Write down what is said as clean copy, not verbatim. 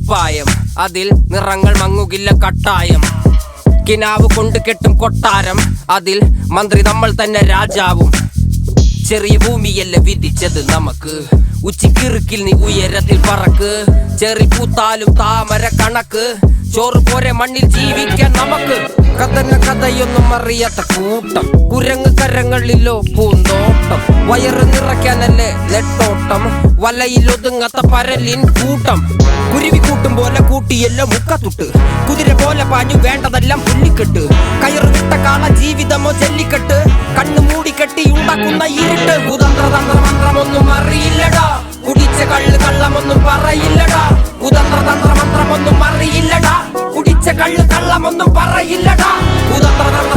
കുപ്പായം, അതിൽ നിറങ്ങൾ മങ്ങുകില്ല കട്ടായം. കിനാവ് കൊണ്ട് കെട്ടും കൊട്ടാരം, അതിൽ മന്ത്രി നമ്മൾ തന്നെ രാജാവും. ചെറിയ ഭൂമിയല്ല വിധിച്ചത് നമുക്ക്, ഉച്ചിക്കിറുക്കിൽ നീ ഉയരത്തിൽ പറക്ക്. ചെറി പൂത്താലും താമര കണക്ക്, ചോറ് പോരെ മണ്ണിൽ ജീവിക്കാൻ നമുക്ക്. കഥയൊന്നും അറിയാത്ത കൂട്ടം, കുരങ്ങ് കരങ്ങളിലോ പൂന്തോട്ടം. വയറ് നിറയ്ക്കാനല്ലേ നെട്ടോട്ടം, വലയിൽ ഒതുങ്ങാത്ത പരലിൻ കൂട്ടം. കുരുവി കൂട്ടും പോലെ കൂട്ടിയല്ലോ മുക്കത്തുട്ട്, കുതിര പോലെ പാഞ്ഞു വേണ്ടതെല്ലാം പുല്ലിക്കെട്ട്. കയറ് വിട്ട കാള ജീവിതമോ ജല്ലിക്കെട്ട്, കണ്ണു മൂടിക്കെട്ടി ഉണ്ടാക്കുന്ന ഇരുട്ട്. കുതന്ത്രതന്ത്ര മന്ത്രമൊന്നും അറിയില്ലടാ, കുടിച്ച കള്ള് കള്ളമൊന്നും പറയില്ലടാ. കുതന്ത്രതന്ത്ര മന്ത്രമൊന്നും അറിയില്ലടാ, കുടിച്ച കള്ള് കള്ളമൊന്നും പറയില്ലടാ. കുതന്ത്രതന്ത്ര